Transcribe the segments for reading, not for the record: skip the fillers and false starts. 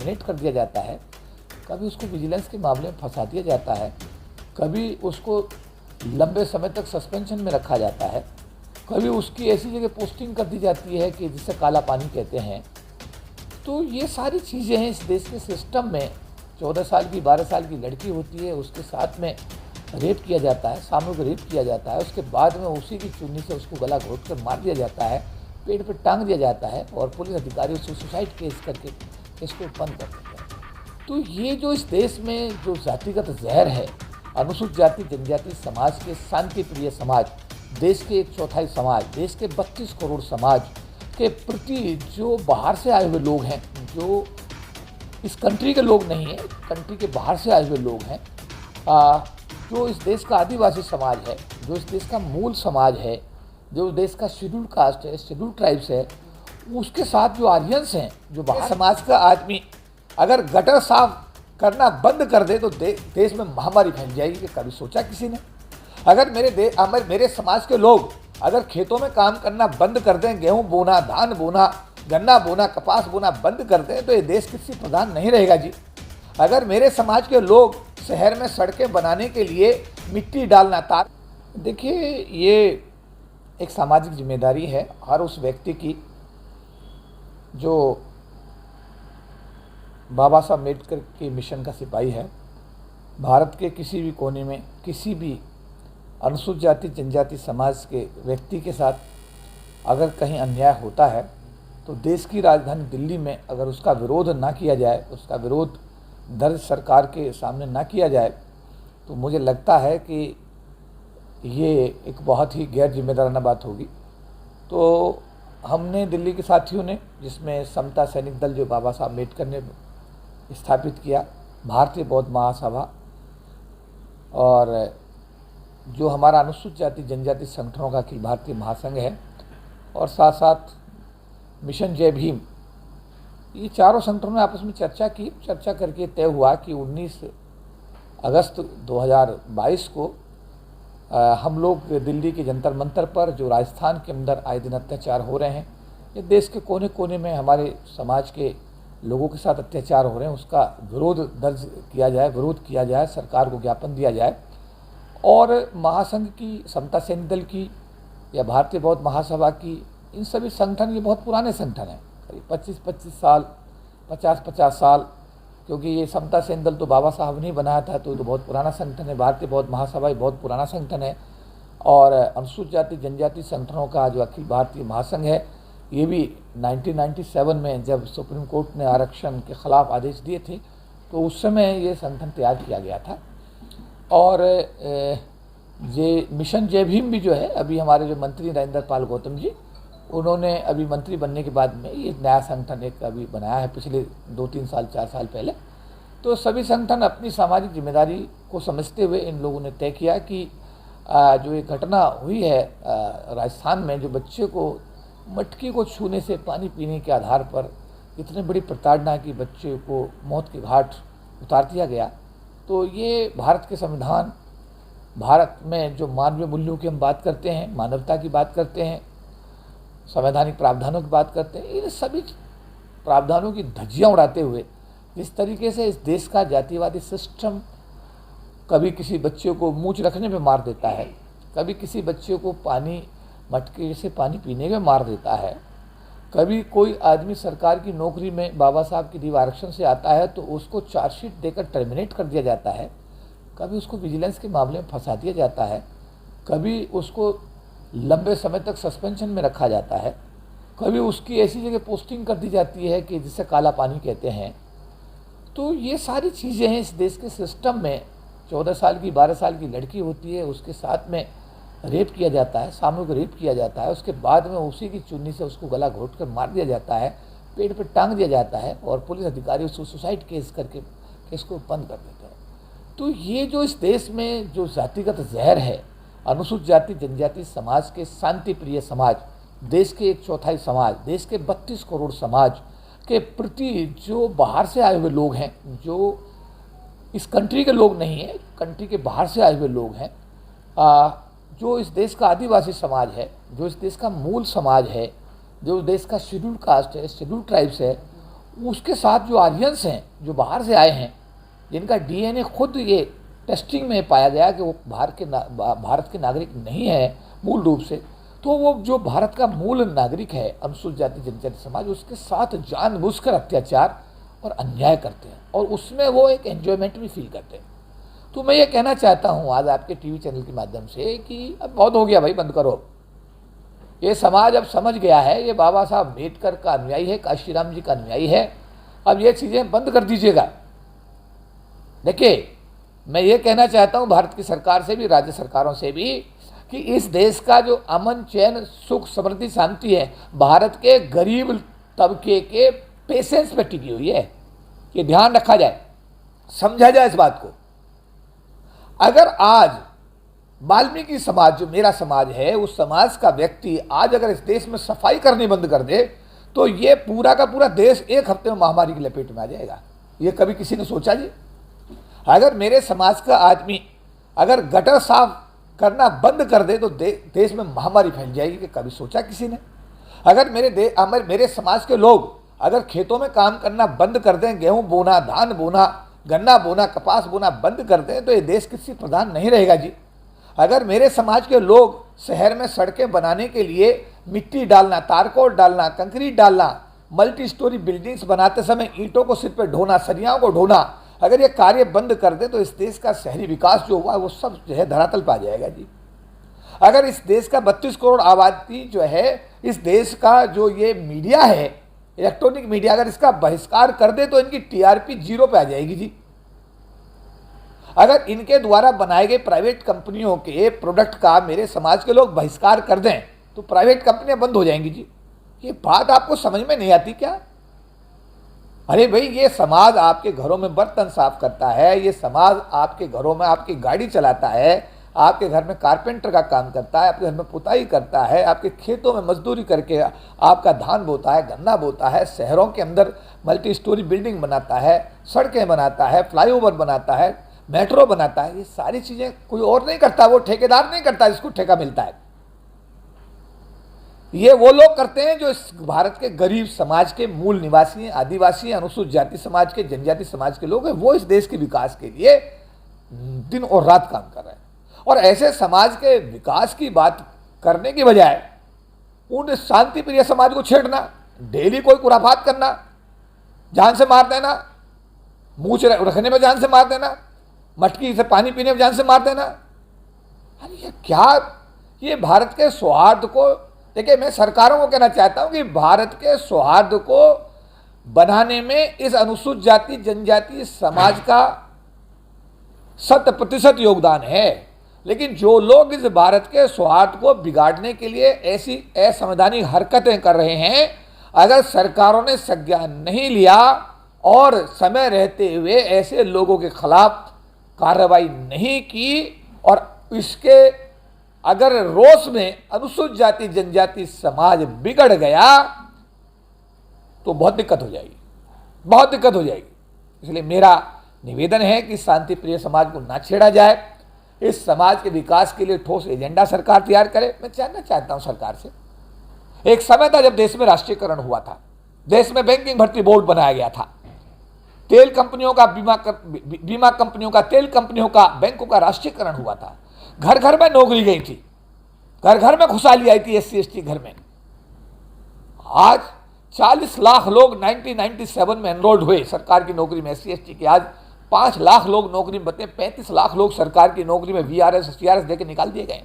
Terminate कर दिया जाता है, कभी उसको विजिलेंस के मामले में फंसा दिया जाता है, कभी उसको लंबे समय तक सस्पेंशन में रखा जाता है, कभी उसकी ऐसी जगह पोस्टिंग कर दी जाती है कि जिसे काला पानी कहते हैं। तो ये सारी चीज़ें हैं इस देश के सिस्टम में। 14 साल की 12 साल की लड़की होती है, उसके साथ में रेप किया जाता है, सामूहिक रेप किया जाता है, उसके बाद में उसी की चुन्नी से उसको गला घोट कर मार दिया जाता है, पेड़ पर टांग दिया जाता है और पुलिस अधिकारी उसको सुसाइड केस करके इसको बंद कर देते हैं। तो ये जो इस देश में जो जातिगत जहर है, अनुसूचित जाति जनजाति समाज के शांति प्रिय समाज, देश के 1/4 समाज, देश के 32 करोड़ समाज के प्रति जो बाहर से आए हुए लोग हैं, जो इस कंट्री के लोग नहीं हैं, कंट्री के बाहर से आए हुए लोग हैं, जो इस देश का आदिवासी समाज है, जो इस देश का मूल समाज है, जो देश का शेड्यूल कास्ट है, शेड्यूल ट्राइब्स है, उसके साथ जो आर्यंस हैं, जो बाहर समाज का आदमी अगर गटर साफ करना बंद कर दे तो देश में महामारी फैल जाएगी। कि कभी सोचा किसी ने? अगर मेरे समाज के लोग अगर खेतों में काम करना बंद कर दें, गेहूं बोना, धान बोना, गन्ना बोना, कपास बोना बंद कर दें तो ये देश कृषि प्रधान नहीं रहेगा जी। अगर मेरे समाज के लोग शहर में सड़कें बनाने के लिए मिट्टी डालना तार, देखिए ये एक सामाजिक जिम्मेदारी है हर उस व्यक्ति की जो बाबा साहब अम्बेडकर के मिशन का सिपाही है। भारत के किसी भी कोने में किसी भी अनुसूचित जाति जनजाति समाज के व्यक्ति के साथ अगर कहीं अन्याय होता है तो देश की राजधानी दिल्ली में अगर उसका विरोध ना किया जाए, उसका विरोध दर्ज सरकार के सामने ना किया जाए, तो मुझे लगता है कि ये एक बहुत ही गैर जिम्मेदाराना बात होगी। तो हमने दिल्ली के साथियों ने, जिसमें समता सैनिक दल जो बाबा साहब अम्बेडकर ने स्थापित किया, भारतीय बौद्ध महासभा और जो हमारा अनुसूचित जाति जनजाति संगठनों का अखिल भारतीय महासंघ है, और साथ साथ मिशन जय भीम, ये चारों संगठनों ने आपस में चर्चा की। चर्चा करके तय हुआ कि 19 अगस्त 2022 को हम लोग दिल्ली के जंतर मंतर पर, जो राजस्थान के अंदर आए दिन अत्याचार हो रहे हैं, ये देश के कोने कोने में हमारे समाज के लोगों के साथ अत्याचार हो रहे हैं, उसका विरोध दर्ज किया जाए, विरोध किया जाए, सरकार को ज्ञापन दिया जाए। और महासंघ की, समता सैनिक दल की या भारतीय बौद्ध महासभा की, इन सभी संगठन ये बहुत पुराने संगठन हैं, करीब 25-25 साल, 50-50 साल, क्योंकि ये समता सैनिक दल तो बाबा साहब ने बनाया था, तो बहुत पुराना संगठन है। भारतीय बौद्ध महासभा बहुत पुराना संगठन है। और अनुसूचित जाति जनजाति संगठनों का जो अखिल भारतीय महासंघ है, ये भी 1997 में जब सुप्रीम कोर्ट ने आरक्षण के खिलाफ आदेश दिए थे, तो उस समय ये संगठन तैयार किया गया था। और ये मिशन जय भीम भी जो है, अभी हमारे जो मंत्री नरेंद्र पाल गौतम जी, उन्होंने अभी मंत्री बनने के बाद में ये नया संगठन एक अभी बनाया है, पिछले 2-3 साल 4 साल पहले। तो सभी संगठन अपनी सामाजिक जिम्मेदारी को समझते हुए इन लोगों ने तय किया कि जो ये घटना हुई है राजस्थान में, जो बच्चे को मटकी को छूने से पानी पीने के आधार पर इतनी बड़ी प्रताड़ना की बच्चे को मौत के घाट उतार दिया गया, तो ये भारत के संविधान, भारत में जो मानवीय मूल्यों की हम बात करते हैं, मानवता की बात करते हैं, संवैधानिक प्रावधानों की बात करते हैं, इन सभी प्रावधानों की धज्जियां उड़ाते हुए जिस तरीके से इस देश का जातिवादी सिस्टम कभी किसी बच्चे को मूंछ रखने में मार देता है, कभी किसी बच्चे को पानी मटके से पानी पीने में मार देता है, कभी कोई आदमी सरकार की नौकरी में बाबा साहब की दी आरक्षण से आता है तो उसको चार्जशीट देकर टर्मिनेट कर दिया जाता है, कभी उसको विजिलेंस के मामले में फंसा दिया जाता है, कभी उसको लंबे समय तक सस्पेंशन में रखा जाता है, कभी उसकी ऐसी जगह पोस्टिंग कर दी जाती है कि जिसे काला पानी कहते हैं। तो ये सारी चीज़ें हैं इस देश के सिस्टम में। 14 साल की 12 साल की लड़की होती है, उसके साथ में रेप किया जाता है, सामूहिक रेप किया जाता है, उसके बाद में उसी की चुन्नी से उसको गला घोट कर मार दिया जाता है, पेड़ पर टांग दिया जाता है और पुलिस अधिकारी उसको सुसाइड केस करके केस को बंद कर देते हैं। तो ये जो इस देश में जो जातिगत जहर है, अनुसूचित जाति जनजाति समाज के शांति प्रिय समाज, देश के 1/4 समाज, देश के 32 करोड़ समाज के प्रति जो बाहर से आए हुए लोग हैं, जो इस कंट्री के लोग नहीं हैं, कंट्री के बाहर से आए हुए लोग हैं, जो इस देश का आदिवासी समाज है, जो इस देश का मूल समाज है, जो देश का शेड्यूल कास्ट है, शेड्यूल ट्राइब्स है, उसके साथ जो आर्यंस हैं, जो बाहर से आए हैं, जिनका डीएनए खुद ये टेस्टिंग में पाया गया कि वो भारत के नागरिक नहीं है मूल रूप से, तो वो जो भारत का मूल नागरिक है, अनुसूचित जाति जनजाति समाज, उसके साथ जानबूझकर अत्याचार और अन्याय करते हैं और उसमें वो एक एंजॉयमेंट भी फील करते हैं। तो मैं ये कहना चाहता हूँ आज आपके टीवी चैनल के माध्यम से कि अब बहुत हो गया भाई, बंद करो। ये समाज अब समझ गया है, ये बाबा साहब अम्बेडकर का अनुयायी है, काशीराम जी का अनुयायी है। अब ये चीज़ें बंद कर दीजिएगा। देखिए, मैं ये कहना चाहता हूँ भारत की सरकार से भी, राज्य सरकारों से भी, कि इस देश का जो अमन चैन सुख समृद्धि शांति है, भारत के गरीब तबके के पेशेंस पे टिकी हुई है। ये ध्यान रखा जाए, समझा जाए इस बात को। अगर आज वाल्मीकि समाज, जो मेरा समाज है, उस समाज का व्यक्ति आज अगर इस देश में सफाई करनी बंद कर दे तो ये पूरा का पूरा देश एक हफ्ते में महामारी की लपेट में आ जाएगा। ये कभी किसी ने सोचा जी? अगर मेरे समाज का आदमी अगर गटर साफ करना बंद कर दे तो देश में महामारी फैल जाएगी, कि कभी सोचा किसी ने? अगर मेरे समाज के लोग अगर खेतों में काम करना बंद कर दें, गेहूं बोना, धान बोना, गन्ना बोना, कपास बोना बंद कर दें, तो ये देश कृषि प्रधान नहीं रहेगा जी। अगर मेरे समाज के लोग शहर में सड़कें बनाने के लिए मिट्टी डालना, तारकोल डालना, कंक्रीट डालना, मल्टी स्टोरी बिल्डिंग्स बनाते समय ईंटों को सिर पर ढोना, सरियाओं को ढोना, अगर ये कार्य बंद कर दे तो इस देश का शहरी विकास जो हुआ वो सब जो है धरातल पर आ जाएगा जी। अगर इस देश का 32 करोड़ आबादी जो है, इस देश का जो ये मीडिया है, इलेक्ट्रॉनिक मीडिया, अगर इसका बहिष्कार कर दे तो इनकी टीआरपी जीरो पे आ जाएगी जी। अगर इनके द्वारा बनाए गए प्राइवेट कंपनियों के प्रोडक्ट का मेरे समाज के लोग बहिष्कार कर दें तो प्राइवेट कंपनियां बंद हो जाएंगी जी। ये बात आपको समझ में नहीं आती क्या? अरे भाई, ये समाज आपके घरों में बर्तन साफ करता है, ये समाज आपके घरों में आपकी गाड़ी चलाता है, आपके घर में कारपेंटर का काम करता है, आपके घर में पुताई करता है, आपके खेतों में मजदूरी करके आपका धान बोता है, गन्ना बोता है, शहरों के अंदर मल्टी स्टोरी बिल्डिंग बनाता है, सड़कें बनाता है, फ्लाईओवर बनाता है, मेट्रो बनाता है। ये सारी चीज़ें कोई और नहीं करता, वो ठेकेदार नहीं करता जिसको ठेका मिलता है। ये वो लोग करते हैं जो इस भारत के गरीब समाज के मूल निवासी हैं, आदिवासी, अनुसूचित जाति समाज के, जनजाति समाज के लोग हैं। वो इस देश के विकास के लिए दिन और रात काम कर रहे हैं। और ऐसे समाज के विकास की बात करने की बजाय उन शांति प्रिय समाज को छेड़ना, डेली कोई खुराफात करना, जान से मार देना, मुँह रखने में जान से मार देना, मटकी से पानी पीने में जान से मार देना, अरे ये क्या? ये भारत के सौहार्द को, देखिए, मैं सरकारों को कहना चाहता हूं कि भारत के सौहार्द को बनाने में इस अनुसूचित जाति जनजाति समाज का 100% योगदान है। लेकिन जो लोग इस भारत के सौहार्द को बिगाड़ने के लिए ऐसी असंवैधानिक हरकतें कर रहे हैं, अगर सरकारों ने संज्ञान नहीं लिया और समय रहते हुए ऐसे लोगों के खिलाफ कार्रवाई नहीं की और इसके अगर रोष में अनुसूचित जाति जनजाति समाज बिगड़ गया तो बहुत दिक्कत हो जाएगी, बहुत दिक्कत हो जाएगी। इसलिए मेरा निवेदन है कि शांति प्रिय समाज को ना छेड़ा जाए। इस समाज के विकास के लिए ठोस एजेंडा सरकार तैयार करे। मैं जानना चाहता हूं सरकार से, एक समय था जब देश में राष्ट्रीयकरण हुआ था, देश में बैंकिंग भर्ती बोर्ड बनाया गया था, तेल कंपनियों का बीमा कंपनियों का, तेल कंपनियों का, बैंकों का राष्ट्रीयकरण हुआ था, घर घर में नौकरी गई थी, घर घर में खुशहाली आई थी एससी एसटी घर में। आज 40 लाख लोग 1997 में एनरोल्ड हुए सरकार की नौकरी में एससी एसटी के। आज 5 लाख लोग नौकरी में बचे, 35 लाख लोग सरकार की नौकरी में वीआरएस सीआरएस देके निकाल दिए गए।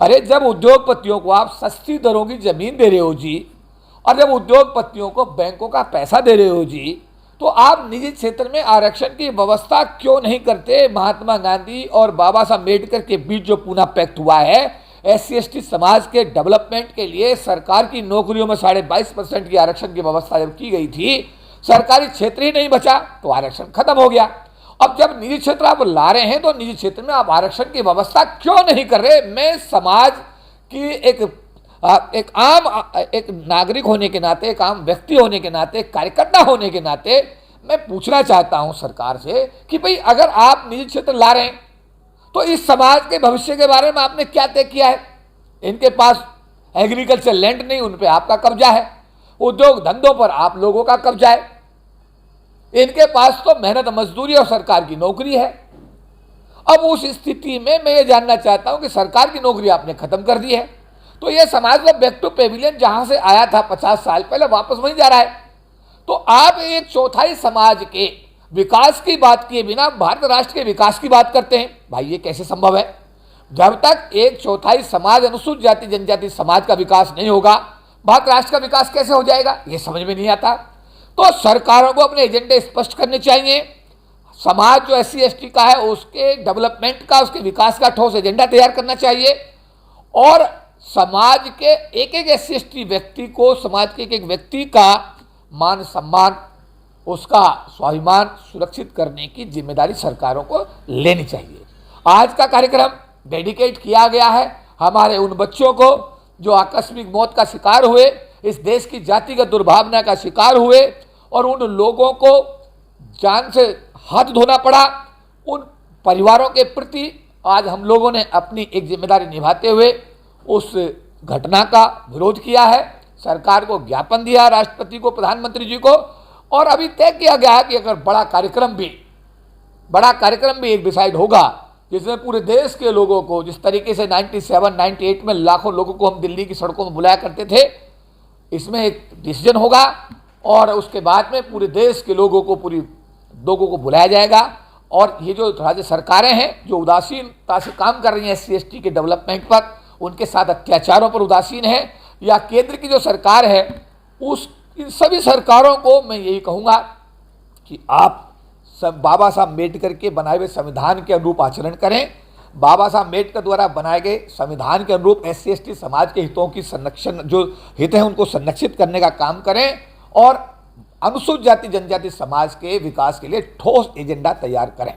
अरे जब उद्योगपतियों को आप सस्ती दरों की जमीन दे रहे हो जी, और जब उद्योगपतियों को बैंकों का पैसा दे रहे हो जी, तो आप निजी क्षेत्र में आरक्षण की व्यवस्था क्यों नहीं करते? महात्मा गांधी और बाबा साहब अम्बेडकर के बीच जो पूना पैक्ट हुआ है एससी एसटी समाज के डेवलपमेंट के लिए, सरकार की नौकरियों में 22.5% की आरक्षण की व्यवस्था जब की गई थी, सरकारी क्षेत्र ही नहीं बचा तो आरक्षण खत्म हो गया। अब जब निजी क्षेत्र आप ला रहे हैं तो निजी क्षेत्र में आप आरक्षण की व्यवस्था क्यों नहीं कर रहे? मैं समाज की एक नागरिक होने के नाते, एक आम व्यक्ति होने के नाते, कार्यकर्ता होने के नाते मैं पूछना चाहता हूं सरकार से कि भाई अगर आप निजी क्षेत्र ला रहे हैं तो इस समाज के भविष्य के बारे में आपने क्या तय किया है? इनके पास एग्रीकल्चर लैंड नहीं, उन पे आपका कब्जा है। उद्योग धंधों पर आप लोगों का कब्जा है। इनके पास तो मेहनत मजदूरी और सरकार की नौकरी है। अब उस स्थिति में मैं ये जानना चाहता हूं कि सरकार की नौकरी आपने खत्म कर दी है, तो ये समाज में बैक टू पेविलियन जहां से आया था 50 साल पहले, वापस वहीं जा रहा है। तो आप एक चौथाई समाज के विकास की बात किए बिना भारत राष्ट्र के विकास की बात करते हैं। भाई ये कैसे संभव है? जब तक एक चौथाई समाज अनुसूचित जाति जनजाति समाज का विकास नहीं होगा, भारत राष्ट्र का विकास कैसे हो जाएगा? ये समझ में नहीं आता। तो सरकारों को अपने एजेंडे स्पष्ट करने चाहिए। समाज जो SC ST का है उसके डेवलपमेंट का, उसके विकास का ठोस एजेंडा तैयार करना चाहिए और समाज के एक एक SC ST व्यक्ति को, समाज के एक एक व्यक्ति का मान सम्मान, उसका स्वाभिमान सुरक्षित करने की जिम्मेदारी सरकारों को लेनी चाहिए। आज का कार्यक्रम डेडिकेट किया गया है हमारे उन बच्चों को जो आकस्मिक मौत का शिकार हुए, इस देश की जातिगत दुर्भावना का शिकार हुए और उन लोगों को जान से हाथ धोना पड़ा। उन परिवारों के प्रति आज हम लोगों ने अपनी एक जिम्मेदारी निभाते हुए उस घटना का विरोध किया है, सरकार को ज्ञापन दिया, राष्ट्रपति को, प्रधानमंत्री जी को, और अभी तय किया गया है कि अगर बड़ा कार्यक्रम भी एक डिसाइड होगा जिसमें पूरे देश के लोगों को, जिस तरीके से 97-98 में लाखों लोगों को हम दिल्ली की सड़कों में बुलाया करते थे, इसमें एक डिसीजन होगा और उसके बाद में पूरे देश के लोगों को बुलाया जाएगा। और ये जो राज्य सरकारें हैं जो उदासीनता से काम कर रही हैं SC ST के डेवलपमेंट पर, उनके साथ अत्याचारों पर उदासीन है, या केंद्र की जो सरकार है इन सभी सरकारों को मैं यही कहूँगा कि आप सब बाबा साहब अम्बेडकर के बनाए हुए संविधान के अनुरूप आचरण करें। बाबा साहब अम्बेडकर द्वारा बनाए गए संविधान के अनुरूप SC ST समाज के हितों की संरक्षण, जो हित हैं उनको संरक्षित करने का काम करें और अनुसूचित जाति जनजाति समाज के विकास के लिए ठोस एजेंडा तैयार करें।